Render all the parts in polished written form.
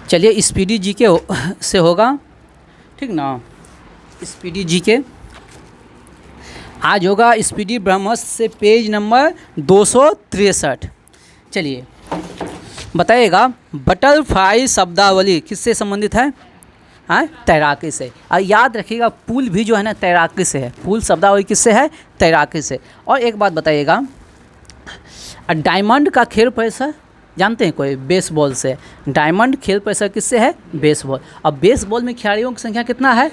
चलिए speedy GK से होगा, ठीक ना। स्पीडी जीके आज होगा स्पीडी ब्रह्मस्त्र से पेज नंबर 263। चलिए बताइएगा, बटरफ्लाई शब्दावली किससे संबंधित है? हाँ, तैराकी से। और याद रखिएगा पूल भी जो है ना तैराकी से है। पूल शब्दावली किससे है? तैराकी से। और एक बात बताइएगा, डायमंड का खेल परिसर जानते हैं कोई? बेसबॉल से। डायमंड खेल परिसर किससे है? बेसबॉल। अब बेसबॉल में खिलाड़ियों की संख्या कितना है?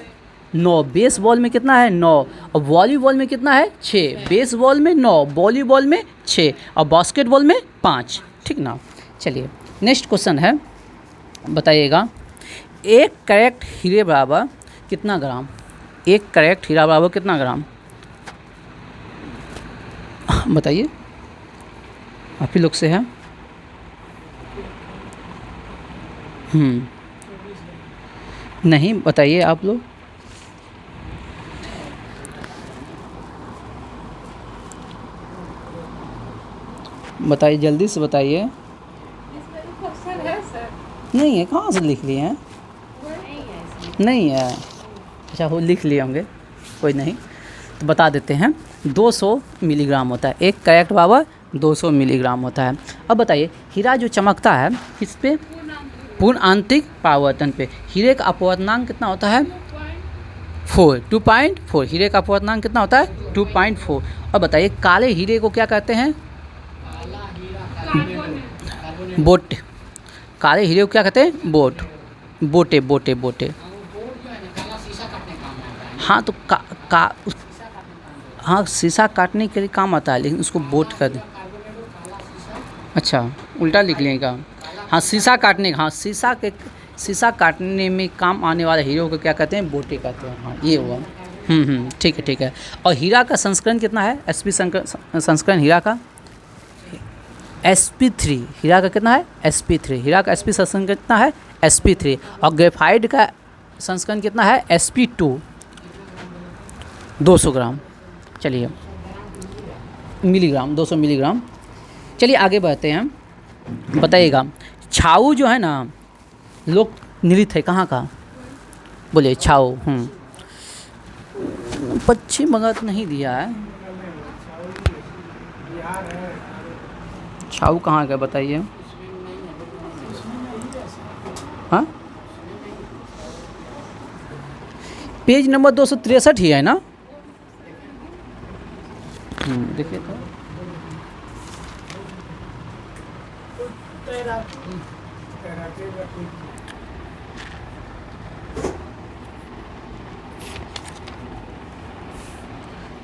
9। बेसबॉल में कितना है? 9। और वॉलीबॉल में कितना है? 6। बेसबॉल में 9, वॉलीबॉल में 6 और बास्केटबॉल में 5, ठीक ना। चलिए नेक्स्ट क्वेश्चन है, बताइएगा, एक कैरेट हीरे बराबर कितना ग्राम? एक कैरेट हीरा बराबर कितना ग्राम? बताइए, आप ही लोग से है। नहीं बताइए आप लोग। बताइए, जल्दी से बताइए। नहीं है, कहाँ से लिख लिए हैं? नहीं है, अच्छा वो लिख लिए होंगे, कोई नहीं। तो बता देते हैं, 200 मिलीग्राम होता है। एक कैरेट बराबर 200 मिलीग्राम होता है। अब बताइए, हीरा जो चमकता है किस पे? पूर्ण आंतरिक परावर्तन पे। हीरे का अपवर्तनांक कितना होता है? 2.4। हीरे का अपवर्तनांक कितना होता है? 2.4। और बताइए, काले हीरे को क्या कहते हैं? बोट। काले हीरे को क्या कहते हैं? बोटे। हाँ तो हाँ, शीशा काटने के लिए काम आता है, लेकिन उसको बोट कर दें। अच्छा, उल्टा लिख लेगा। हाँ, शीशा काटने, हाँ शीशा काटने में काम आने वाले हीरो को क्या कहते हैं? बोटे कहते हैं। हाँ, ये हुआ। ठीक है। और हीरा का संस्करण कितना है? sp संस्करण हीरा का sp3। हीरा का कितना है? sp3। हीरा का sp संस्करण कितना है? sp3। और ग्रेफाइट का संस्करण कितना है? sp2, 200 ग्राम। चलिए मिलीग्राम, 200 मिलीग्राम। चलिए आगे बढ़ते हैं, बताइएगा, छाऊ जो है ना लोक नृत्य है कहाँ का? बोलिए छाऊ। पश्चिम बंगाल नहीं दिया है, छाऊ कहाँ का बताइए। हाँ, पेज नंबर 263 ही है ना? देखिए तो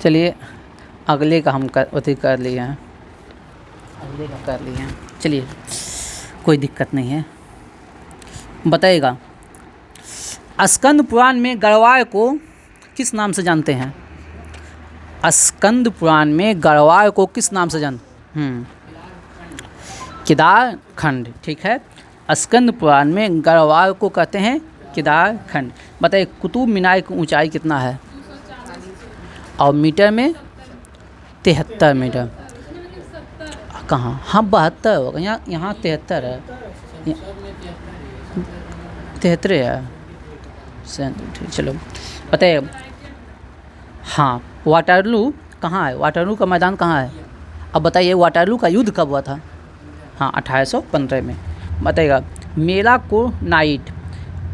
चलिए अगले का हम कर लिए हैं, अगले का कर लिए हैं। चलिए कोई दिक्कत नहीं है। बताइएगा, स्कंद पुराण में गढ़वाल को किस नाम से जानते हैं? स्कंद पुराण में गढ़वाल को किस नाम से केदार खंड, ठीक है। स्कंद पुराण में गढ़वाल को कहते हैं केदार खंड। बताइए, कुतुब मीनार की ऊंचाई कितना है? और मीटर में 73 मीटर। कहाँ? हाँ 72 होगा, यहाँ 73 है, 73 है। चलो बताइए, हाँ वाटरलू कहाँ है? वाटरलू का मैदान कहाँ है? अब बताइए, वाटरलू का युद्ध कब हुआ था? हाँ 1815 में। बताइएगा, मेलाकोनाइट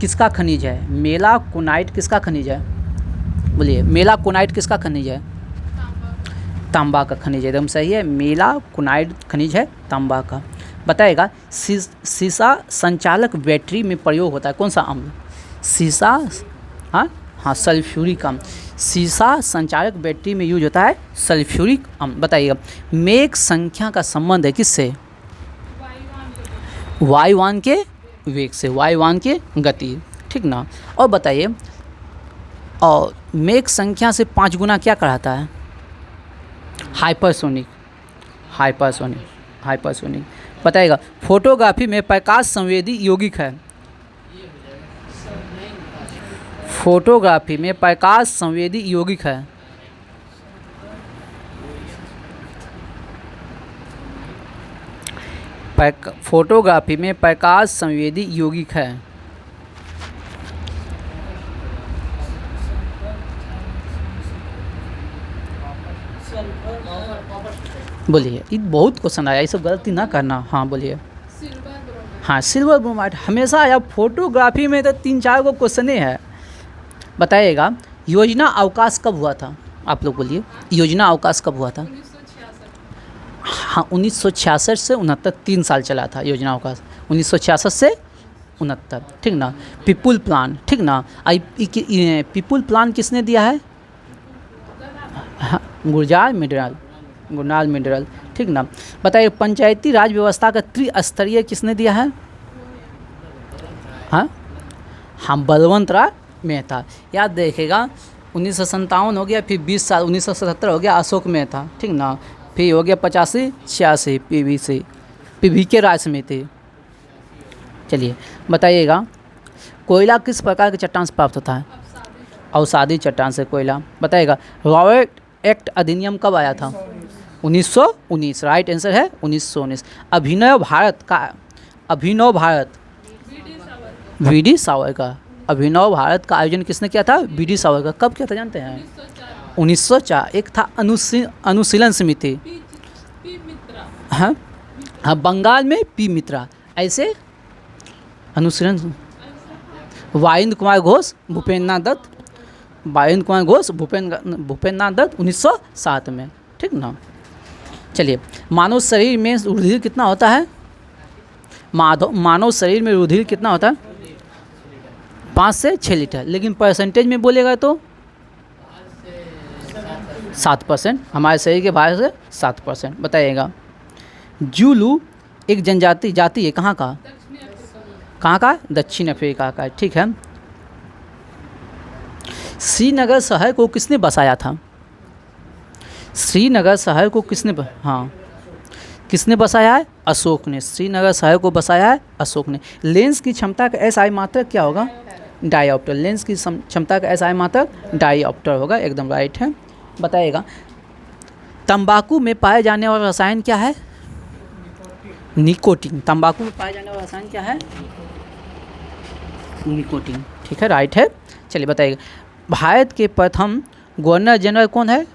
किसका खनिज है? मेलाकोनाइट किसका खनिज है? बोलिए, मेलाकोनाइट किसका खनिज है? तांबा का खनिज है, एकदम सही है। मेलाकोनाइट खनिज है तांबा का। बताइएगा, सीसा संचालक बैटरी में प्रयोग होता है कौन सा अम्ल? सीसा, हाँ सल्फ्यूरिक अम्ल। सीसा संचालक बैटरी में यूज होता है सल्फ्यूरिक अम्ल। बताइएगा, मेघ संख्या का संबंध है किससे? वायुयान के वेग से, वायुयान के गति, ठीक ना। और बताइए, और मेघ संख्या से 5 गुना क्या कहलाता है? हाइपरसोनिक। बताइएगा, फोटोग्राफी में प्रकाश संवेदी यौगिक है? फोटोग्राफी में प्रकाश संवेदी यौगिक है। फोटोग्राफी में प्रकाश संवेदी यौगिक है। बोलिए, ये बहुत क्वेश्चन आया, ये सब गलती ना करना। हाँ बोलिए। हाँ सिल्वर ब्रोमाइड हमेशा आया, फोटोग्राफी में तो 3-4 को क्वेश्चन ही है। बताइएगा योजना अवकाश कब हुआ था, आप लोग बोलिए योजना अवकाश कब हुआ था। हाँ 1966 से 69, 3 साल चला था योजना अवकाश, 1966 से 69, ठीक ना। पीपुल प्लान, ठीक ना। पीपुल प्लान किसने दिया है? हाँ गुरजाल मिनरल, ठीक ना। बताइए पंचायती राज व्यवस्था का त्रिस्तरीय किसने दिया है? हाँ बलवंत राय मेहता। याद देखिएगा 1957 हो गया, फिर 20 साल 1977 हो गया अशोक मेहता, ठीक ना। फिर हो गया 85-86 पीवी के राय समिति। चलिए बताइएगा कोयला किस प्रकार के चट्टान से प्राप्त होता है? अवसादी चट्टान से कोयला। बताइएगा रॉबर्ट एक्ट अधिनियम कब आया था? 1919, राइट आंसर है 1919। अभिनव भारत वीडी सावरकर। अभिनव भारत का आयोजन किसने किया था? वीडी सावरकर। कब किया था जानते हैं? 1904। एक था अनुशीलन समिति, हाँ बंगाल में पी मित्रा। ऐसे अनुशीलन वाइंद्र कुमार घोष भूपेन्द्र नाथ दत्त 1907 में, ठीक ना। चलिए मानव शरीर में रुधिर कितना होता है? मानव शरीर में रुधिर कितना होता है? 5 से 6 लीटर। लेकिन परसेंटेज में बोलेगा तो 7%, हमारे शरीर के भाग से 7%। बताइएगा जूलू एक जाति है, कहाँ का? दक्षिण अफ्रीका का, ठीक है। श्रीनगर शहर को किसने बसाया था? श्रीनगर शहर को किसने बसाया है? अशोक ने। श्रीनगर शहर को बसाया है अशोक ने। लेंस की क्षमता का SI मात्रक क्या होगा? डायऑप्टर। लेंस की क्षमता का SI मात्रक डायऑप्टर होगा, एकदम राइट है। बताइएगा तंबाकू में पाए जाने वाला रसायन क्या है? निकोटीन। तंबाकू में पाए जाने वाला रसायन क्या है? निकोटीन, ठीक है, राइट है। चलिए बताइएगा भारत के प्रथम गवर्नर जनरल कौन है?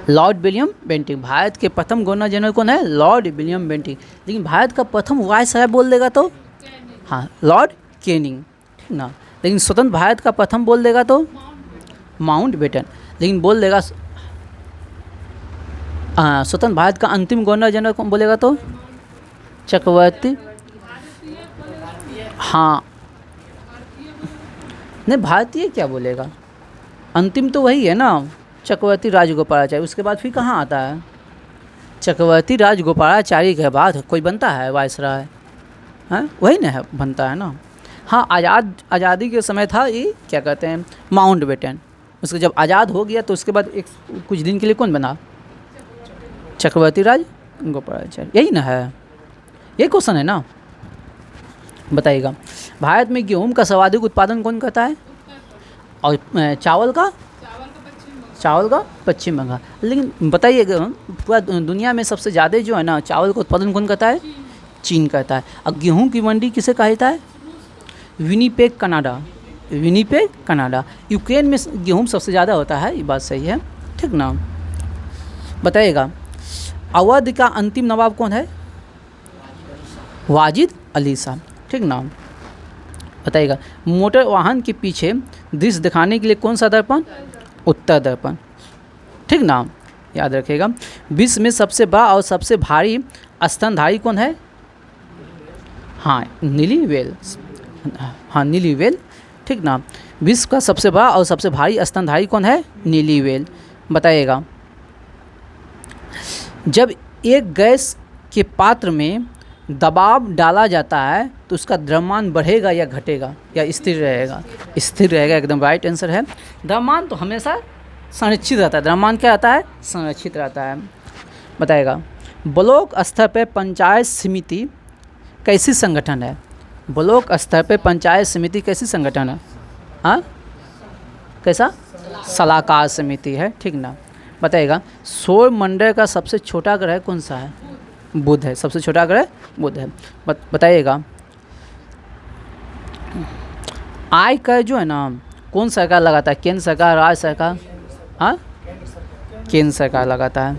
Lord William Bentinck. भारत के प्रथम गवर्नर जनरल कौन है? Lord William Bentinck. लेकिन भारत का प्रथम वायसराय बोल देगा तो हाँ लॉर्ड कैनिंग, ठीक ना। लेकिन स्वतंत्र भारत का प्रथम बोल देगा तो माउंटबेटन। लेकिन बोल देगा स्वतंत्र भारत का अंतिम गवर्नर जनरल कौन बोलेगा तो चक्रवर्ती। हाँ नहीं भारतीय क्या बोलेगा, अंतिम तो वही है ना, चक्रवर्ती राजगोपालाचारी। उसके बाद फिर कहाँ आता है? चक्रवर्ती राजगोपालाचारी के बाद कोई बनता है वायसराय? हैं वही ना है, बनता है ना। हाँ आज़ादी के समय था ये क्या कहते हैं माउंटबेटन। उसके जब आज़ाद हो गया तो उसके बाद कुछ दिन के लिए कौन बना? चक्रवर्ती राजगोपालाचारी। यही ना है, यही क्वेश्चन है ना। बताइएगा भारत में गेहूं का सर्वाधिक उत्पादन कौन करता है? और चावल का पश्चिम बंगाल। लेकिन बताइएगा पूरा दुनिया में सबसे ज़्यादा जो है ना चावल का उत्पादन कौन करता है? चीन करता है। और गेहूं की मंडी किसे कहता है? Winnipeg Canada. यूक्रेन में गेहूं सबसे ज़्यादा होता है, ये बात सही है, ठीक ना। बताइएगा अवध का अंतिम नवाब कौन है? वाजिद अली शाह, ठीक ना। बताइएगा मोटर वाहन के पीछे दृश्य दिखाने के लिए कौन सा दर्पण? उत्तर दर्पण, ठीक ना, याद रखिएगा। विश्व में सबसे बड़ा और सबसे भारी स्तनधारी कौन है? हाँ नीली व्हेल, ठीक ना। विश्व का सबसे बड़ा और सबसे भारी स्तनधारी कौन है? नीली व्हेल। बताइएगा जब एक गैस के पात्र में दबाव डाला जाता है तो उसका द्रव्यमान बढ़ेगा या घटेगा या स्थिर रहेगा? स्थिर रहेगा, एकदम राइट आंसर है। द्रव्यमान तो हमेशा संरक्षित रहता है। द्रव्यमान क्या रहता है? संरक्षित रहता है। बताइएगा ब्लॉक स्तर पर पंचायत समिति कैसी संगठन है? ब्लॉक स्तर पर पंचायत समिति कैसी संगठन है? हाँ, कैसा? सलाहकार समिति है, ठीक ना। बताइएगा सौर मंडल का सबसे छोटा ग्रह कौन सा है? बुध है, सबसे छोटा ग्रह बुध है। बताइएगा आय कर जो है ना कौन सरकार लगाता है? केंद्र सरकार, राज्य सरकार? हाँ, केंद्र सरकार लगाता है।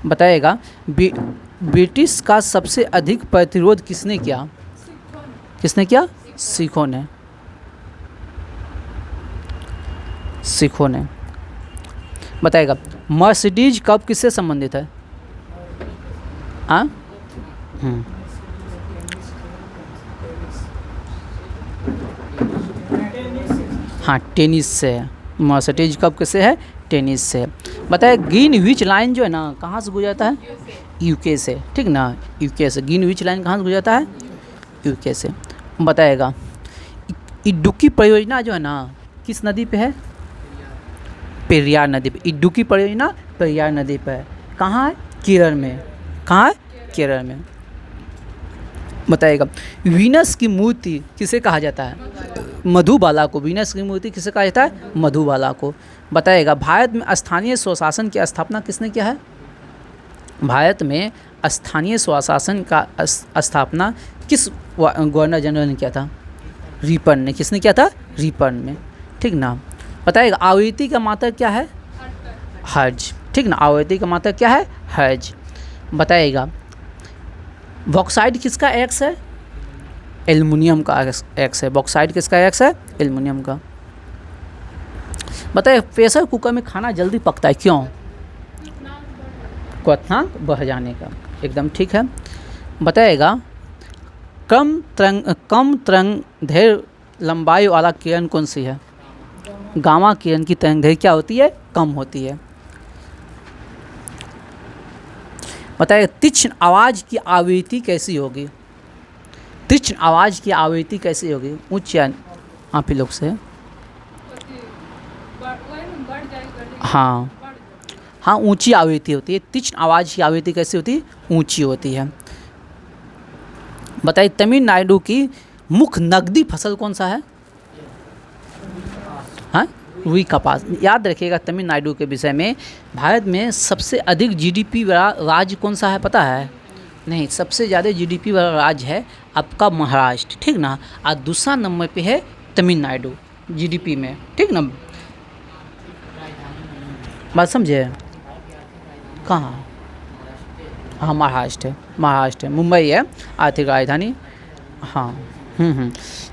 बताइएगा ब्रिटिश का सबसे अधिक प्रतिरोध किसने किया? किसने किया? सिखों ने। सिखों ने। बताइएगा मर्सिडीज कप किससे संबंधित है? हाँ, हाँ, टेनिस से है। मर्सिडीज कप किससे है? टेनिस से। बताइए ग्रीनविच लाइन जो है ना कहाँ से गुजरता है? यूके से, ठीक ना, यूके से। ग्रीनविच लाइन कहाँ से गुजरता है? यूके से। बताएगा इडुक्की परियोजना जो है ना किस नदी पे है? पेरियार नदी पे। इडुक्की परियोजना पेरियार नदी पे है। कहाँ है? केरल में। कहाँ है? केरल में। बताइएगा वीनस की मूर्ति किसे कहा जाता है? मधुबाला को। वीनस की मूर्ति किसे कहा जाता है? मधुबाला को। बताइएगा भारत में स्थानीय स्वशासन की स्थापना किसने किया है? भारत में स्थानीय स्वशासन का स्थापना किस गवर्नर जनरल ने किया था? रिपन ने। किसने किया था? रिपन में, ठीक ना। बताइएगा आवृत्ति का मात्रक क्या है? हर्ज, ठीक ना। आवृत्ति का मात्रक क्या है? हर्ज। बताइएगा बॉक्साइड किसका एक्स है? एल्युमिनियम का एक्स है। बॉक्साइड किसका एक्स है? एल्युमिनियम का। बताइए प्रेशर कुकर में खाना जल्दी पकता है क्यों? क्वथनांक बढ़ जाने का, एकदम ठीक है। बताइएगा कम तरंगदैर्घ्य लंबाई वाला किरण कौन सी है? गामा किरण की तरंगदैर्घ्य क्या होती है? कम होती है। बताइए तीक्ष्ण आवाज़ की आवृत्ति कैसी होगी? तीक्ष्ण आवाज़ की आवृत्ति कैसी होगी? उच्च या आप ही लोग से? हाँ, हाँ, ऊंची आवृत्ति होती है। तीक्ष्ण आवाज़ की आवृत्ति कैसी होती है? ऊंची होती है। बताइए तमिलनाडु की मुख्य नकदी फसल कौन सा है? हाँ, रुई कपास। याद रखिएगा तमिलनाडु के विषय में भारत में सबसे अधिक जीडीपी वाला राज्य कौन सा है पता है? नहीं, सबसे ज़्यादा जीडीपी वाला राज्य है आपका महाराष्ट्र, ठीक ना। और दूसरा नंबर पे है तमिलनाडु जीडीपी में, ठीक ना। बात समझे? कहाँ? हाँ, महाराष्ट्र है। मुंबई है आर्थिक राजधानी। हाँ।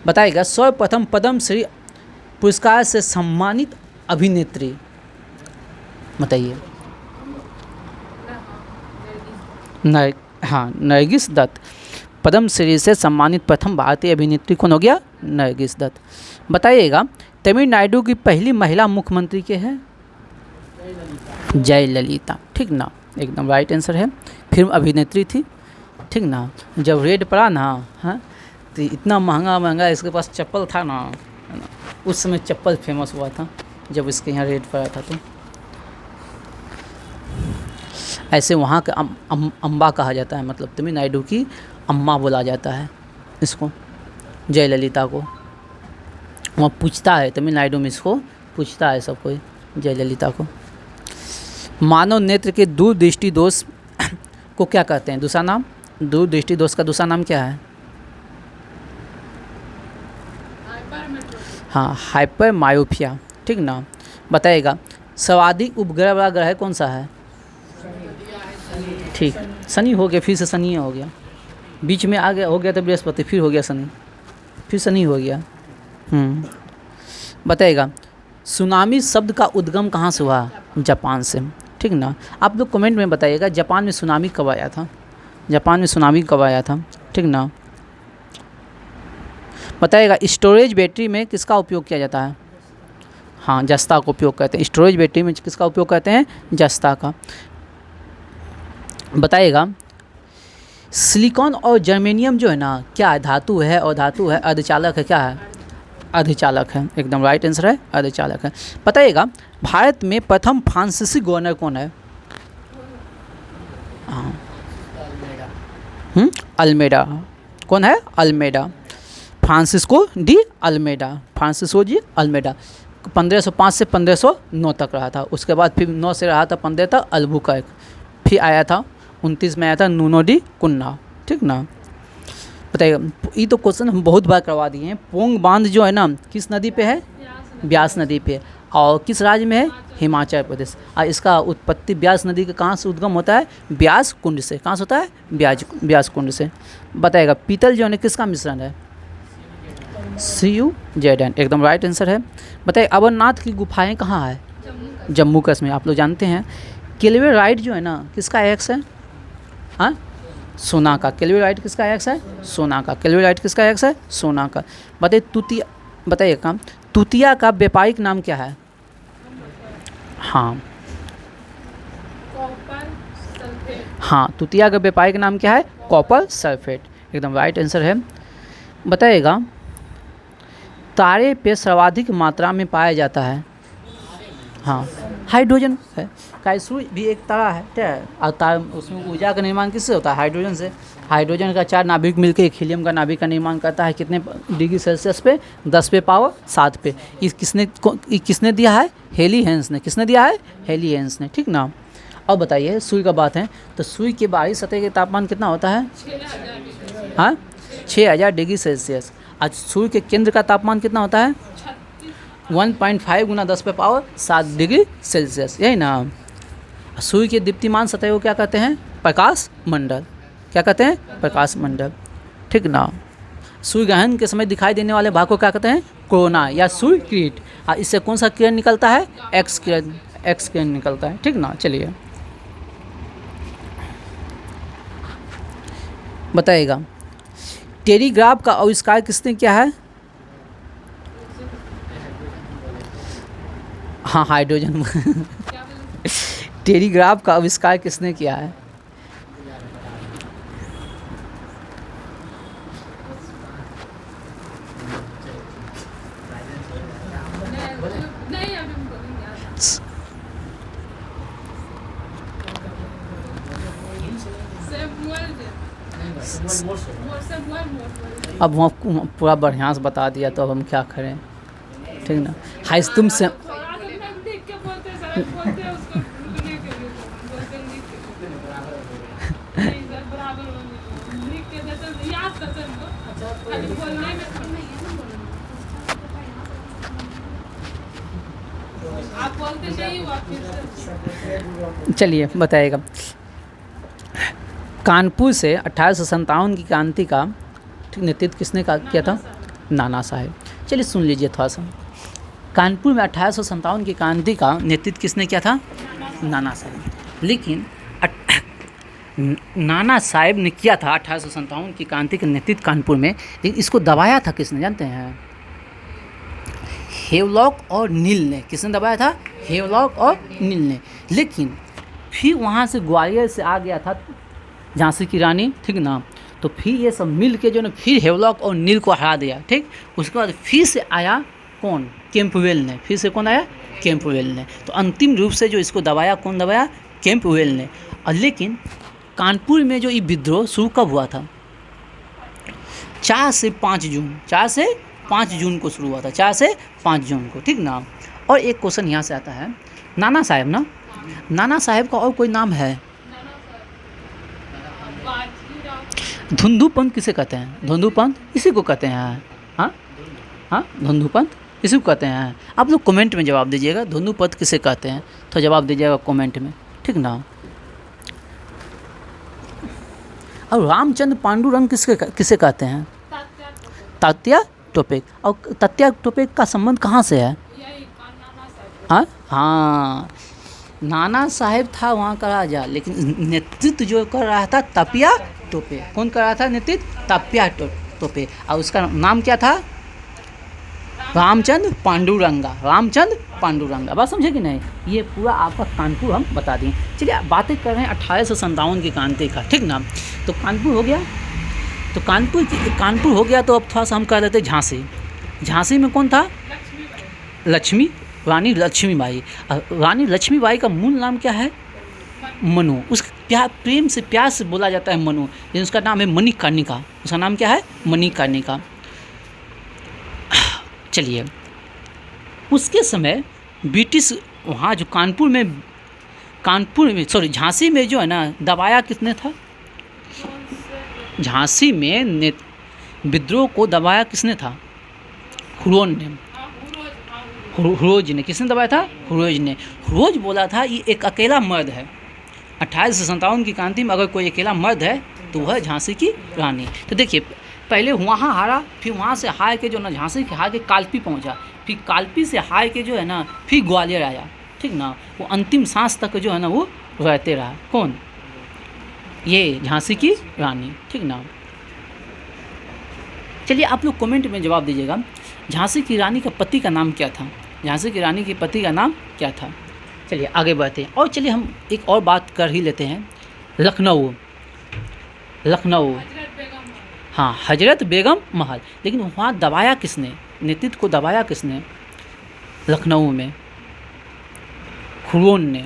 बताइएगा सर्वप्रथम पद्मश्री पुरस्कार से सम्मानित अभिनेत्री बताइए। नरगिस दत्त। पद्मश्री से सम्मानित प्रथम भारतीय अभिनेत्री कौन हो गया? नरगिस दत्त। बताइएगा तमिलनाडु की पहली महिला मुख्यमंत्री के है? जयललिता, ठीक ना, एकदम राइट आंसर है। फिल्म अभिनेत्री थी, ठीक ना। जब रेड पड़ा ना, हाँ, तो इतना महंगा इसके पास चप्पल था ना, उस समय चप्पल फेमस हुआ था जब इसके यहाँ रेड पड़ा था। तो ऐसे वहाँ का अम्बा कहा जाता है, मतलब तमिलनाडु की अम्मा बोला जाता है इसको, जयललिता को। वहाँ पूछता है तमिलनाडु में, इसको पूछता है सब कोई, जयललिता को। मानव नेत्र के दूरदृष्टि दोष को क्या कहते हैं? दूसरा नाम, दूरदृष्टि दोष का दूसरा नाम क्या है? हाँ, हाइपर मायोपिया, ठीक ना। बताइएगा सर्वाधिक उपग्रह वाला ग्रह कौन सा है? ठीक, शनि हो गया, फिर से शनि हो गया, बीच में आ गया, हो गया तो बृहस्पति, फिर हो गया शनि, फिर शनि हो गया। बताइएगा सुनामी शब्द का उद्गम कहाँ से हुआ? जापान से, ठीक ना। आप लोग कमेंट में बताइएगा जापान में सुनामी कब आया था? जापान में सुनामी कब आया था, ठीक ना। बताइएगा स्टोरेज बैटरी में किसका उपयोग किया जाता है? हाँ, जस्ता का उपयोग करते हैं। स्टोरेज बैटरी में किसका उपयोग करते हैं? जस्ता का। बताइएगा सिलिकॉन और जर्मेनियम जो है ना क्या है? धातु है, और धातु है अर्धचालक है। क्या है? अर्धचालक है, एकदम राइट आंसर है, अर्धचालक है। बताइएगा भारत में प्रथम फ्रांसीसी गवर्नर कौन है? हाँ, अल्मेडा। कौन है? अल्मेडा। फ्रांसिस्को डी अल्मेडा 1505 से 1509 तक रहा था। उसके बाद फिर 9 से रहा था 15 तक अल्बुकर्क, फिर आया था 29 में आया था नुनो डी कुन्ना, ठीक ना। बताइए, ये तो क्वेश्चन हम बहुत बार करवा दिए हैं। पोंग बांध जो है ना किस नदी पे है? ब्यास नदी पे। और किस राज्य में है? हिमाचल प्रदेश। और इसका उत्पत्ति ब्यास नदी के कहाँ से उद्गम होता है? ब्यास कुंड से। कहाँ से होता है? ब्यास कुंड से। बताएगा, पीतल जो है किसका मिश्रण है? CuZn, एकदम राइट आंसर है। बताइए, अमरनाथ की गुफाएं कहाँ है? जम्मू कश्मीर, आप लोग जानते हैं। केल्विराइट जो है ना किसका एक्स है? हाँ, सोना का। केल्विराइट किसका एक्स है? सोना का। केल्विराइट किसका एक्स है? सोना का। बताइए काम, तुतिया का व्यापारिक नाम क्या है? हाँ, तुतिया का व्यापारिक नाम क्या है? कॉपर सल्फेट, एकदम राइट आंसर है। बताइएगा, तारे पे सर्वाधिक मात्रा में पाया जाता है? हाँ, हाइड्रोजन है। सूर्य भी एक तारा है, क्या है? और उसमें ऊर्जा का निर्माण किससे होता है? हाइड्रोजन से। हाइड्रोजन का 4 नाभिक मिलकर एक हीलियम का नाभिक का निर्माण करता है। कितने डिग्री सेल्सियस पे? 10⁻7 पे। किसने दिया है? हेली हेंस ने। किसने दिया है? हेली हेंस ने, ठीक ना। अब बताइए, सूर्य का बात है तो सूर्य के बाहरी सतह के तापमान कितना होता है? 6000 डिग्री सेल्सियस। आज सूर्य के केंद्र का तापमान कितना होता है? 1.5 गुना 10⁻7 डिग्री सेल्सियस, यही ना। सूर्य के दीप्तिमान सतह को क्या कहते हैं? प्रकाश मंडल। क्या कहते हैं? प्रकाश मंडल, ठीक ना। सूर्य ग्रहण के समय दिखाई देने वाले भाग को क्या कहते हैं? कोरोना या सूर्य किरीट। इससे कौन सा किरण निकलता है? एक्स किरण निकलता है, ठीक ना। चलिए, बताइएगा, टेलीग्राफ का आविष्कार किसने किया है? हाँ, हाइड्रोजन। टेलीग्राफ का आविष्कार किसने किया है? अब हम पूरा बढ़िया से बता दिया तो अब हम क्या करें, ठीक ना। हाई तुम से चलिए, बताइएगा, कानपुर से 1857 की क्रांति का नेतृत्व किसने किया था? नाना साहेब। चलिए सुन लीजिए थोड़ा सा। कानपुर में 1857 की क्रांति का नेतृत्व किसने किया था? नाना साहेब। लेकिन नाना साहेब ने किया था 1857 की क्रांति का नेतृत्व कानपुर में, लेकिन इसको दबाया था किसने जानते हैं? हेवलॉक और नील ने। किसने दबाया था? हेवलॉक और नील ने। लेकिन फिर वहाँ से ग्वालियर से आ गया था झांसी की रानी, ठीक ना। तो फिर ये सब मिल के जो ना फिर हेवलॉक और नील को हरा दिया, ठीक। उसके बाद फिर से आया कौन? कैंपवेल ने। फिर से कौन आया? कैंपवेल ने। तो अंतिम रूप से जो इसको दबाया, कौन दबाया? कैंपवेल ने। और लेकिन कानपुर में जो ये विद्रोह शुरू कब हुआ था? 4 से 5 जून को शुरू हुआ था। 4 से 5 जून को, ठीक ना। और एक क्वेश्चन यहाँ से आता है, नाना साहेब ना, नाना साहेब का और कोई नाम है? धुंधुपंत किसे कहते हैं? धुंधुपंत इसी को कहते हैं। हाँ, धुंधुपंत इसी को कहते हैं। आप लोग कमेंट में जवाब दीजिएगा, धुंधुपंत किसे कहते हैं, तो जवाब दीजिएगा कमेंट में, ठीक ना। और रामचंद्र पांडुरंग किसे कहते हैं? तात्या टोपे। और तात्या टोपे का संबंध कहाँ से है? हाँ, नाना साहेब था वहाँ का राजा, लेकिन नेतृत्व जो कर रहा था तात्या टोपे। कौन कर रहा था नेतृत्व? तात्या टोपे। और उसका नाम क्या था? रामचंद्र पांडुरंगा। बात समझे कि नहीं? ये पूरा आपका कानपुर हम बता दिए। चलिए, बातें कर रहे हैं 1857 की क्रांति का, ठीक ना। तो कानपुर हो गया, तो कानपुर हो गया। तो अब थोड़ा सा हम कह देते झांसी। झांसी में कौन था? रानी लक्ष्मीबाई। रानी लक्ष्मीबाई का मूल नाम क्या है? मनु। उसका प्रेम से प्यार से बोला जाता है मनु, लेकिन उसका नाम है मणिकर्णिका। उसका नाम क्या है? मणिकर्णिका। चलिए, उसके समय ब्रिटिश वहाँ जो कानपुर में झांसी में जो है ना दबाया किसने था? झांसी में विद्रोह को दबाया किसने था? हुरोज ने। हुरोज ने किसने दबाया था? हुरोज ने। हुरोज बोला था ये एक अकेला मर्द है, 2857 की क्रांति में अगर कोई अकेला मर्द है तो वह झांसी की रानी। तो देखिए, पहले वहाँ हारा, फिर वहाँ से हार के जो ना झांसी के हार के कालपी पहुँचा, फिर कालपी से हार के जो है ना फिर ग्वालियर आया, ठीक ना। वो अंतिम सांस तक जो है ना वो रहते रहा। कौन? ये झांसी की रानी, ठीक ना। चलिए, आप लोग कमेंट में जवाब दीजिएगा, झांसी की रानी का पति का नाम क्या था? झांसी की रानी के पति का नाम क्या था? चलिए आगे बढ़ते हैं। और चलिए हम एक और बात कर ही लेते हैं, लखनऊ। हाँ, हजरत बेगम महल। लेकिन वहाँ दबाया किसने? नेतृत्व को दबाया किसने लखनऊ में? हुरोन ने।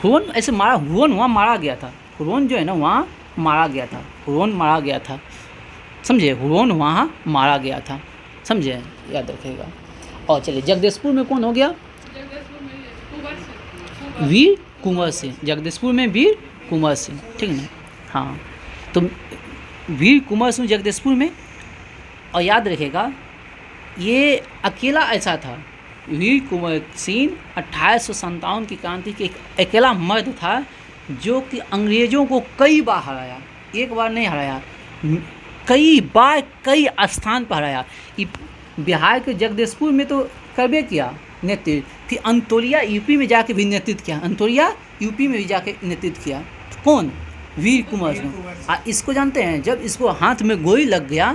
हुरोन ऐसे मारा, हुरोन वहाँ मारा गया था। हुरोन जो है ना वहाँ मारा गया था, हुरोन मारा गया था, समझे? हुरोन वहाँ मारा गया था, समझे? याद रखिएगा। और चलिए, जगदीशपुर में कौन हो गया? वीर कुंवर सिंह। जगदीशपुर में वीर कुंवर सिंह, ठीक ना। हाँ, तो वीर कुंवर सिंह जगदीशपुर में। और याद रखिएगा, ये अकेला ऐसा था, वीर कुंवर सिंह 1857 की क्रांति के एक अकेला मर्द था जो कि अंग्रेज़ों को कई बार हराया, एक बार नहीं हराया, कई बार कई स्थान पर हराया। बिहार के जगदीशपुर में तो करबे किया नेतृत्व, फिर अंतोलिया यूपी में जाके भी नेतृत्व किया, अंतोलिया यूपी में भी जाके नेतृत्व किया। तो कौन? वीर कुंवर सिंह। इसको जानते हैं, जब इसको हाथ में गोली लग गया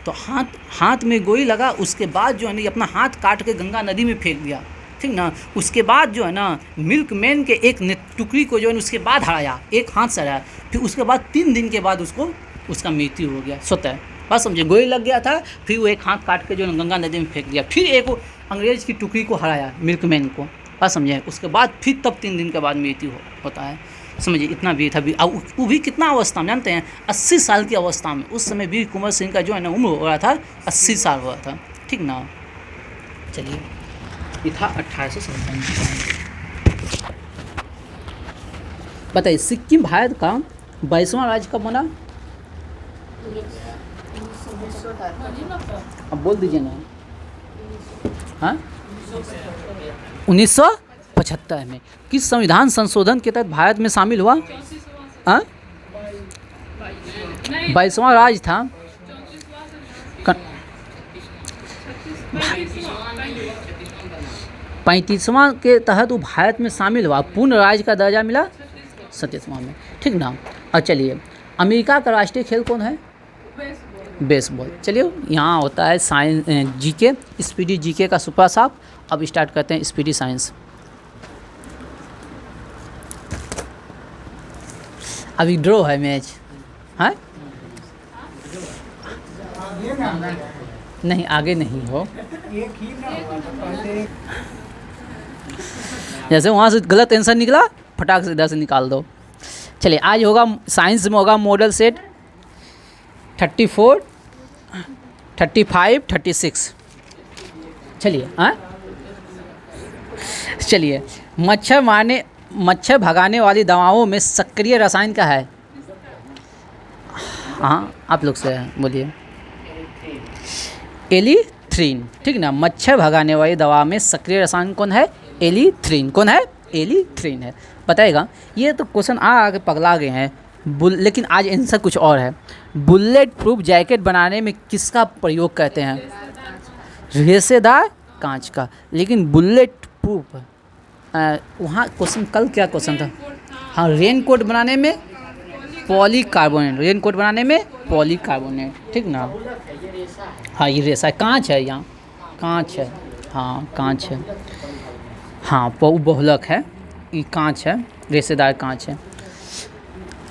तो हाथ में गोली लगा, उसके बाद जो है ना अपना हाथ काट के गंगा नदी में फेंक दिया, ठीक ना। उसके बाद जो है ना मिल्क मैन के एक टुकड़ी को जो है उसके बाद हराया, एक हाथ से हराया। फिर उसके बाद 3 दिन के बाद उसका मृत्यु हो गया स्वतः। बात समझे? गोली लग गया था, फिर वो एक हाथ काट के जो है गंगा नदी में फेंक दिया, फिर एक अंग्रेज़ की टुकड़ी को हराया, मिल्क मैन को। बात समझे? उसके बाद फिर तब 3 दिन के बाद मृत्यु होता है, समझिए। इतना वीर था। अब वो भी कितना अवस्था में जानते हैं? 80 साल की अवस्था में। उस समय वीर कुंवर सिंह का जो है ना उम्र हो रहा था 80 साल हो रहा था, ठीक ना। चलिए, ये था 1857। बताइए, सिक्किम भारत का 22वां राज्य कब बना? अब बोल दीजिए ना। हाँ, 1975 में। किस संविधान संशोधन के तहत भारत में शामिल हुआ? 22वां राज्य था। 35वां के तहत वो भारत में शामिल हुआ, पूर्ण राज्य का दर्जा मिला 37वां में, ठीक ना। और चलिए, अमेरिका का राष्ट्रीय खेल कौन है? बेसबॉल। चलिए, यहाँ होता है साइंस, जीके, स्पीडी जीके का सुपर साफ। अब स्टार्ट करते हैं स्पीडी साइंस। अभी ड्रॉ है मैच, हाँ? नहीं, आगे नहीं हो। जैसे वहाँ से गलत आंसर निकला, फटाक से इधर से निकाल दो। चलिए, आज होगा साइंस में होगा मॉडल सेट 34, 35, 36। चलिए, हाँ, चलिए, मच्छर भगाने वाली दवाओं में सक्रिय रसायन क्या है? हाँ, आप लोग से बोलिए। एलीथ्रीन, ठीक ना। मच्छर भगाने वाली दवा में सक्रिय रसायन कौन है? एलीथ्रीन। कौन है? एलीथ्रीन है। बताएगा, ये तो क्वेश्चन आके पगला गए हैं। लेकिन आज आंसर कुछ और है। बुलेट प्रूफ जैकेट बनाने में किसका प्रयोग करते हैं? रेशेदार कांच का। लेकिन बुलेट प्रूफ, वहाँ क्वेश्चन कल क्या क्वेश्चन था? हाँ, रेन कोट बनाने में पॉलीकार्बोनेट, रेन कोट बनाने में पॉलीकार्बोनेट, ठीक ना। हाँ, ये रेशा कांच है, यहाँ कांच है, हाँ कांच है, हाँ बहुलक है, ये कांच है, रेशेदार कांच है।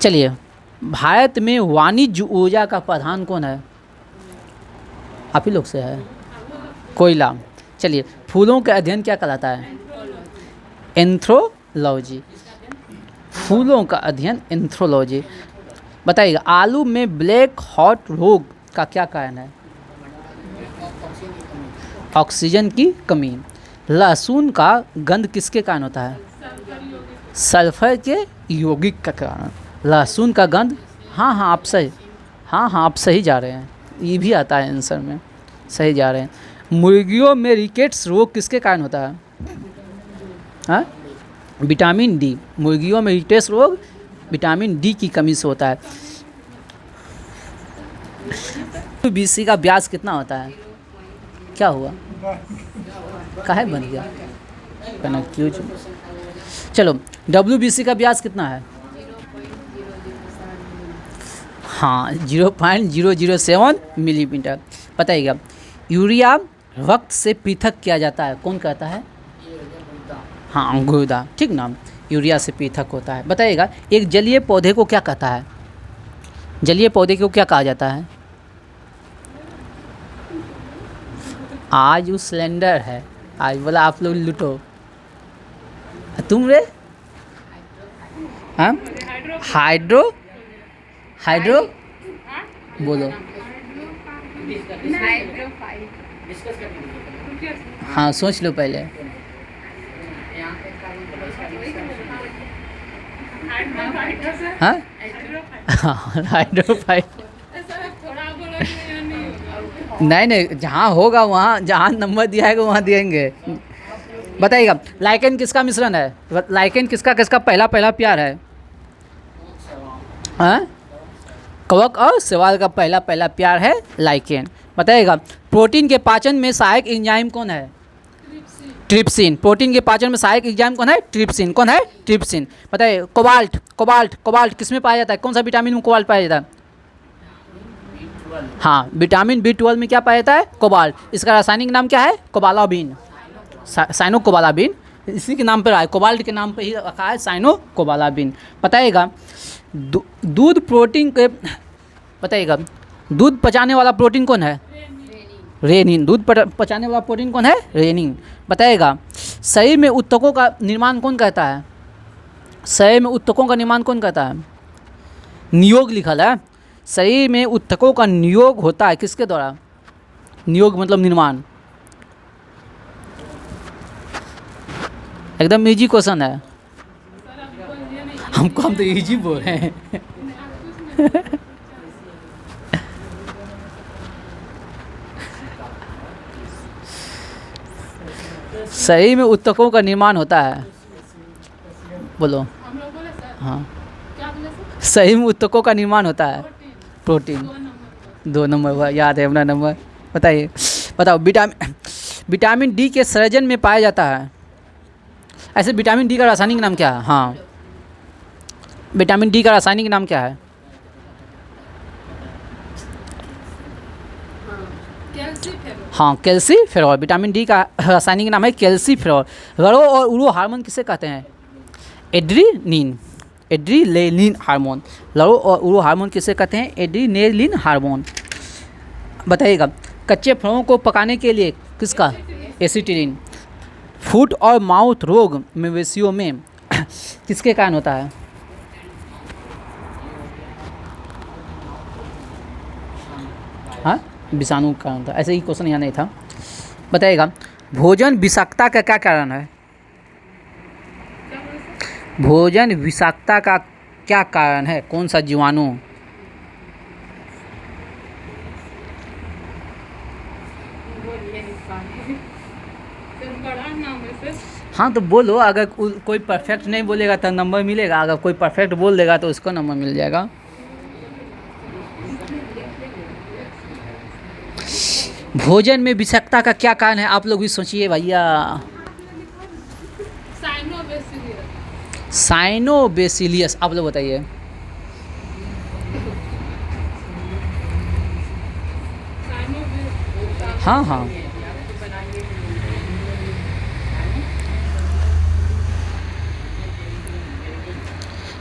चलिए, भारत में वाणिज्य ऊर्जा का प्रधान कौन है? आप ही लोग से है, कोयला। चलिए, फूलों का अध्ययन क्या कहलाता है? एंथ्रोलॉजी। फूलों का अध्ययन एंथ्रोलॉजी। बताइएगा, आलू में ब्लैक हॉट रोग का क्या कारण है? ऑक्सीजन की कमी। लहसुन का गंध किसके कारण होता है? सल्फर के यौगिक का कारण। लहसुन का गंध, हाँ हाँ आप सही, हाँ हाँ आप सही जा रहे हैं, ये भी आता है आंसर में, सही जा रहे हैं। मुर्गियों में रिकेट्स रोग किसके कारण होता है? हाँ, विटामिन डी। मुर्गियों में रिकेट्स रोग विटामिन डी की कमी से होता है। BC का व्यास कितना होता है? क्या हुआ, काहे बन गया कनेक्ट? चलो, WBC का व्यास कितना है? हाँ, 0.007 मिलीमीटर। बताइएगा, यूरिया रक्त से पृथक किया जाता है, कौन कहता है? हाँ, गुर्दा, ठीक ना, यूरिया से पृथक होता है। बताइएगा, एक जलीय पौधे को क्या कहता है? जलीय पौधे को क्या कहा जाता है? आज वो सिलेंडर है, आज बोला आप लोग लूटो, तुम रे? हाँ, हाइड्रो, हाइड्रो बोलो। हाँ, सोच लो पहले। हाँ, हाइड्रोफाइट। नहीं, जहाँ होगा वहाँ, जहाँ नंबर दिया है वहाँ देंगे। बताइएगा, लाइकेन किसका मिश्रण है? लाइकेन किसका किसका पहला पहला प्यार है? हाँ, कवक और शैवाल का पहला पहला प्यार है लाइकेन। बताइएगा, प्रोटीन के पाचन में सहायक एंजाइम कौन है? ट्रिप्सिन। प्रोटीन के पाचन में सहायक एंजाइम कौन है? ट्रिप्सिन। कौन है? ट्रिप्सिन। बताइए, कोबाल्ट, कोबाल्ट, कोबाल्ट किस में पाया जाता है? कौन सा विटामिन में कोबाल्ट पाया जाता है? हाँ, विटामिन B12 में क्या पाया जाता है? कोबाल्ट। इसका रासायनिक नाम क्या है? कोबालाबिन, साइनो कोबालाबिन, इसी के नाम पर आया, कोबाल्ट के नाम पर ही रखा है, साइनो कोबालाबिन। बताइएगा, दूध प्रोटीन के, बताइएगा, दूध पचाने वाला प्रोटीन कौन है? रेनिन। दूध पचाने वाला प्रोटीन कौन है? रेनिन। बताइएगा, शरीर में ऊतकों का निर्माण कौन कहता है? शरीर में ऊतकों का निर्माण कौन कहता है? नियोग लिखल है। शरीर में ऊतकों का नियोग होता है किसके द्वारा? नियोग मतलब निर्माण। एकदम इजी क्वेश्चन है, हम तो इजी बोल रहे हैं। शरीर में ऊतकों का निर्माण होता है, बोलो। हाँ, शरीर में ऊतकों का निर्माण होता है, प्रोटीन। 2 नंबर हुआ, याद है अपना नंबर। बताइए, बताओ, विटामिन डी के सृजन में पाया जाता है। ऐसे विटामिन डी का रासायनिक नाम क्या है? हाँ, विटामिन डी का रासायनिक नाम क्या है? हाँ, कैल्सीफेरॉल। विटामिन डी का रासायनिक नाम है कैल्सीफेरॉल। रणो और उरो हार्मोन किसे कहते हैं? एड्रीनिन, एड्रीनेलिन हार्मोन। लड़ो और उरो हार्मोन किसे कहते हैं? Adrenaline hormone. बताइएगा, कच्चे फलों को पकाने के लिए किसका? एसिटिलीन। फुट और माउथ रोग मवेशियों में किसके कारण होता है? हाँ, विषाणु का कारण होता है। ऐसे ही क्वेश्चन यहाँ नहीं था। बताइएगा, भोजन विषाक्तता का क्या कारण है? भोजन विषाक्तता का क्या कारण है? कौन सा जीवाणु? हाँ, तो बोलो, अगर कोई परफेक्ट नहीं बोलेगा तो नंबर मिलेगा, अगर कोई परफेक्ट बोल देगा तो उसको नंबर मिल जाएगा। भोजन में विषाक्तता का क्या कारण है? आप लोग भी सोचिए भैया। साइनोबैसिलियस। आप लोग बताइए। हाँ हाँ,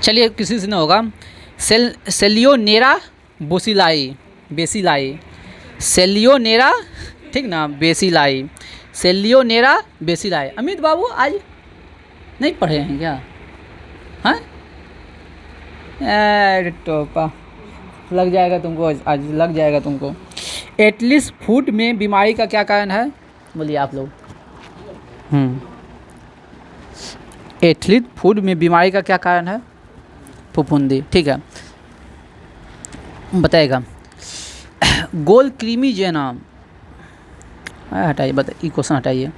चलिए, किसी से ना होगा। सेलियोनेरा बेसिलाई, सेलियोनेरा, ठीक ना, बेसिलाई, सेलियोनेरा बेसिलाई। अमित बाबू आज नहीं पढ़े हैं क्या? हाँ, टोपा लग जाएगा तुमको, आज लग जाएगा तुमको। एटलीस्ट फूड में बीमारी का क्या कारण है? बोलिए आप लोग। एथलीट फूड में बीमारी का क्या कारण है? फफूंदी। ठीक है, बताइएगा। गोल कृमि जो है ना, हटाइए, बताइए क्वेश्चन हटाइए।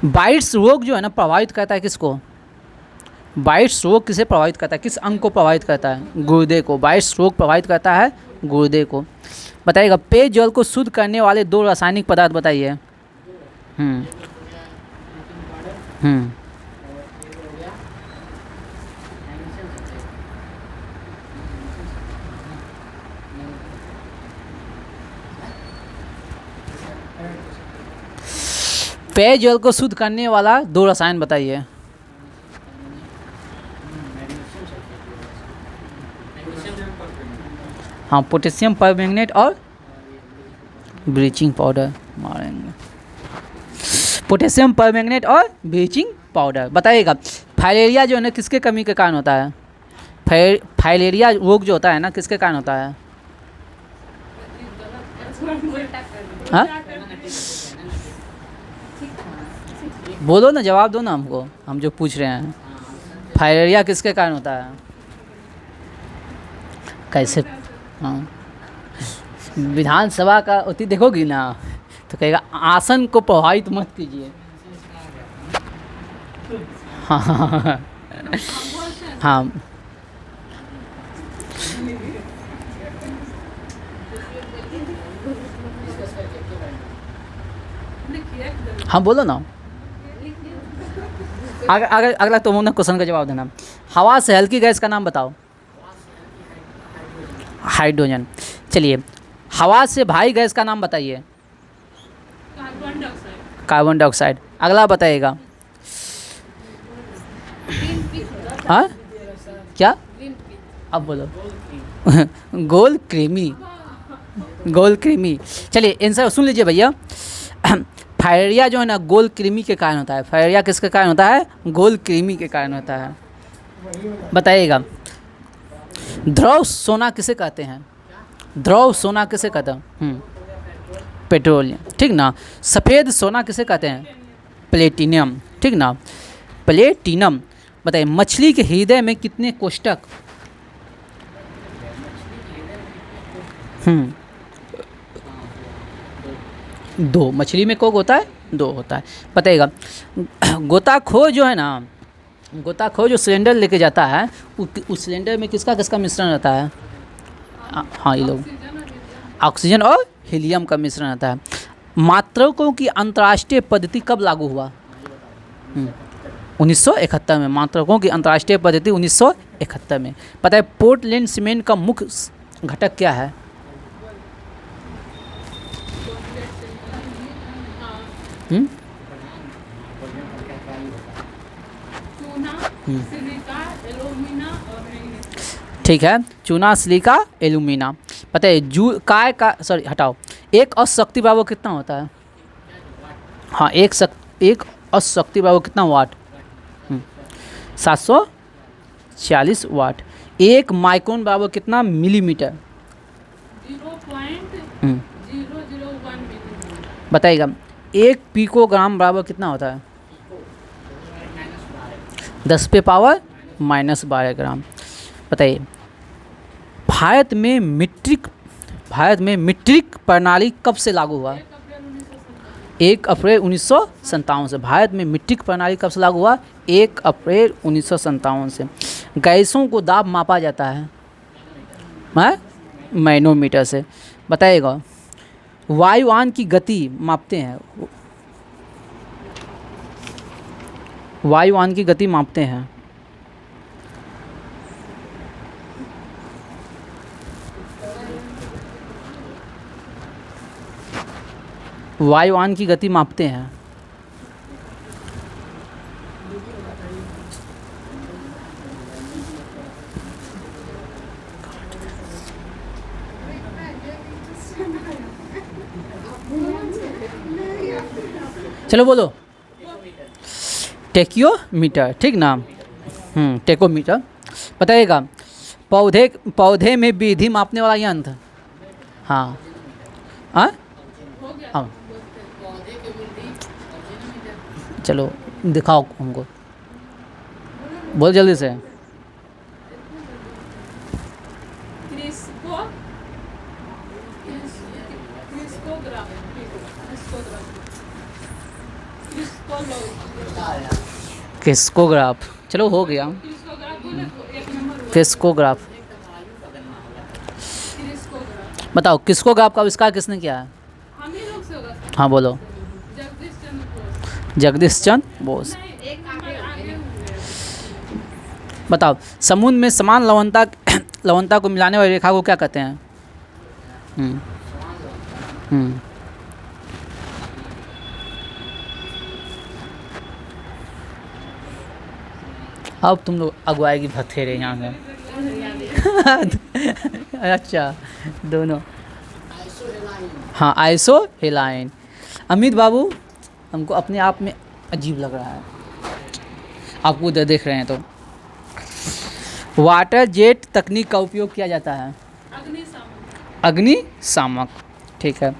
बाइट्स रोग जो है ना प्रभावित करता है किसको? बाइट्स रोग किसे प्रभावित करता है? किस अंग को प्रभावित करता है? गुर्दे को। बाइट्स रोग प्रभावित करता है गुर्दे को। बताइएगा, पेयजल को शुद्ध करने वाले 2 रासायनिक पदार्थ बताइए। हम्म हम्म पेयजल को शुद्ध करने वाला 2 रसायन बताइए। हाँ, पोटेशियम परमैंगनेट और ब्लीचिंग पाउडर मारेंगे। पोटेशियम परमैंगनेट और ब्लीचिंग पाउडर। बताइएगा, फाइलेरिया जो है ना किसके कमी के कारण होता है? फाइलेरिया रोग जो होता है ना किसके कारण होता है? हाँ, बोलो ना, जवाब दो ना हमको, हम जो पूछ रहे हैं। फाइलेरिया किसके कारण होता है? कैसे? हाँ, विधानसभा का अति देखोगी ना तो कहेगा आसन को प्रभावित मत कीजिए। हाँ हाँ हाँ, बोलो ना। अगर अगला तुम ना क्वेश्चन का जवाब देना। हवा से हल्की गैस का नाम बताओ। हाइड्रोजन। चलिए, हवा से भारी गैस का नाम बताइए। Carbon dioxide. अगला बताइएगा। हाँ, क्या? अब बोलो। गोल कृमि। गोल कृमि। चलिए आंसर सुन लीजिए भैया। फाइलेरिया जो है ना गोल कृमि के कारण होता है। फाइलेरिया किसके कारण होता है? गोल कृमि के कारण होता है। बताइएगा, द्रव सोना किसे कहते हैं? द्रव सोना किसे कहते हैं? पेट्रोलियम। ठीक ना। सफ़ेद सोना किसे कहते हैं? प्लेटिनम। ठीक ना, प्लेटिनम। बताइए, मछली के हृदय में कितने कोष्ठक? 2। मछली में कोक होता है? 2 होता है। बताइएगा, गोताखोर जो है ना, गोताखोर जो सिलेंडर लेके जाता है उस सिलेंडर में किसका किसका मिश्रण रहता है? हाँ, ये लोग ऑक्सीजन और हीलियम का मिश्रण रहता है। मात्रकों की अंतर्राष्ट्रीय पद्धति कब लागू हुआ? 1971 में। मात्रकों की अंतर्राष्ट्रीय पद्धति 1971 में। पता है पोर्टलैंड सीमेंट का मुख्य घटक क्या है? ठीक है, चूना, सिलिका, एल्यूमिना। पता है काय का, सॉरी हटाओ, एक अशक्ति प्रभाव कितना होता है? हाँ, एक अशक्ति प्रभाव कितना वाट? 740 वाट। एक माइक्रोन बराबर कितना मिलीमीटर? 0.001 मिलीमीटर। बताइएगा, एक पिकोग्राम बराबर कितना होता है? 10 पे पावर -12 ग्राम। बताइए, भारत में मीट्रिक प्रणाली कब से लागू हुआ? 1 अप्रैल 1957 से। भारत में मीट्रिक प्रणाली कब से लागू हुआ? 1 अप्रैल 1957 से। गैसों को दाब मापा जाता है मैनोमीटर से। बताइएगा, वायुयान की गति मापते हैं। वायुयान की गति मापते हैं। वायुयान की गति मापते हैं। चलो बोलो। टेकियोमीटर। ठीक ना। टेकोमीटर। बताइएगा, पौधे में वृद्धि मापने वाला यंत्र। हाँ हाँ हाँ, चलो दिखाओ हमको, बहुत जल्दी से। क्रिस्कोग्राफ, चलो हो गया। क्रिस्कोग्राफ, बताओ क्रिस्कोग्राफ का आविष्कार किसने किया है? हाँ बोलो। जगदीश चंद्र बोस। बताओ समुद्र में समान लवणता को मिलाने वाली रेखा को क्या कहते हैं? हम्म हम्म अब तुम लोग अगुवाई की भथेरे यहाँ में। अच्छा दोनों, हाँ आइसो हेलाइन। अमित बाबू हमको अपने आप में अजीब लग रहा है, आपको उधर देख रहे हैं तो। वाटर जेट तकनीक का उपयोग किया जाता है? अग्निशामक, ठीक है।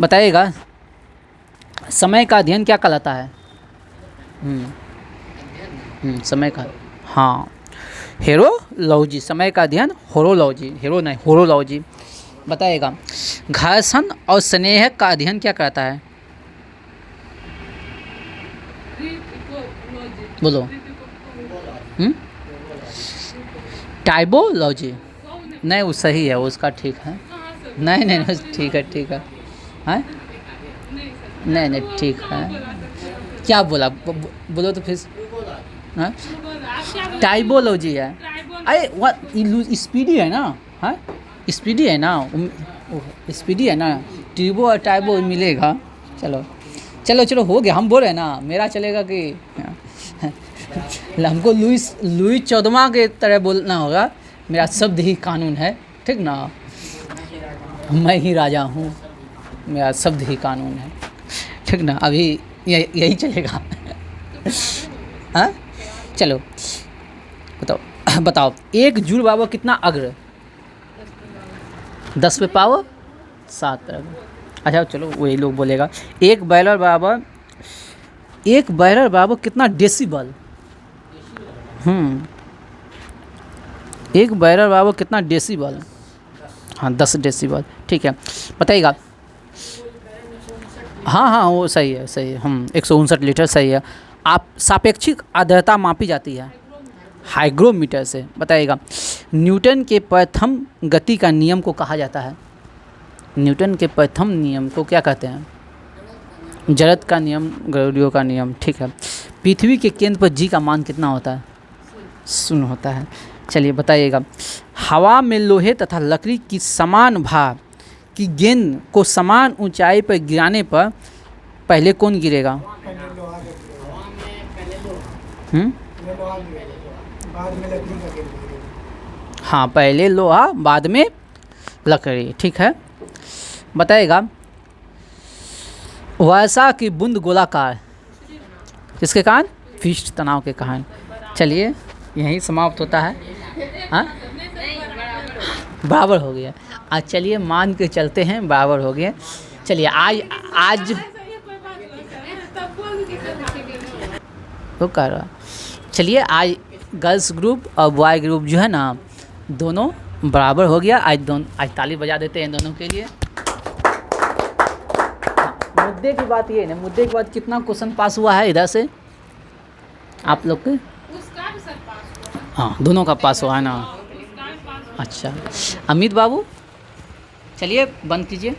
बताइएगा समय का अध्ययन क्या कहलाता है? समय का, हाँ हेरोलॉजी, समय का अध्ययन होरोलॉजी, हेरो नहीं होरोलॉजी। बताइएगा घर्षण और स्नेह का अध्ययन क्या कहलाता है? बोलो। टाइपोलॉजी, नहीं वो सही है, उसका ठीक है। नहीं नहीं नहीं, ठीक है ठीक है, हैं नहीं नहीं ठीक है। क्या बोला बोलो तो फिर। हाँ टाइपोलॉजी है। अरे वह स्पीडी है ना, हाँ स्पीडी है ना, स्पीडी है ना, ट्यूबो और टाइबो मिलेगा। चलो चलो चलो हो गया, हम बोल रहे हैं ना, मेरा चलेगा कि हमको लुइस 14वां के तरह बोलना होगा। मेरा शब्द ही कानून है, ठीक ना, मैं ही राजा हूँ, मेरा शब्द ही कानून है, ठीक ना। अभी यही चलेगा। हाँ चलो बताओ एक जूल बराबर कितना अग्र? 10 पे पावर 7 अग्र। अच्छा चलो वही लोग बोलेगा एक बैरल बराबर कितना डेसिबल? एक बैरल बराबर कितना डेसिबल? हाँ 10 डेसिबल, ठीक है। बताइएगा, हाँ वो सही है 159 लीटर सही है। आप सापेक्षिक आर्द्रता मापी जाती है हाइग्रोमीटर से। बताइएगा न्यूटन के प्रथम गति का नियम को कहा जाता है? न्यूटन के प्रथम नियम को क्या कहते हैं? जड़त्व का नियम, गैलीलियो का नियम, ठीक है। पृथ्वी के केंद्र पर जी का मान कितना होता है? 0 होता है। चलिए बताइएगा हवा में लोहे तथा लकड़ी की समान भार की गेंद को समान ऊंचाई पर गिराने पर पहले कौन गिरेगा? हाँ पहले लोहा बाद में लकड़ी, ठीक है। बताइएगा वर्षा की बूंद गोलाकार किसके कारण? पृष्ठ तनाव के कारण। चलिए यहीं समाप्त होता है। हाँ बराबर हो गया। आज चलिए मान के चलते हैं बराबर हो गया। चलिए आज वो कर रहा, चलिए आज गर्ल्स ग्रुप और बॉय ग्रुप जो है ना दोनों बराबर हो गया। आज ताली बजा देते हैं दोनों के लिए। मुद्दे की बात ये है ना, मुद्दे की बात कितना क्वेश्चन पास हुआ है इधर से आप लोग के? उसका भी सर पास हुआ। हाँ दोनों का पास हुआ है ना। अच्छा अमित बाबू चलिए बंद कीजिए।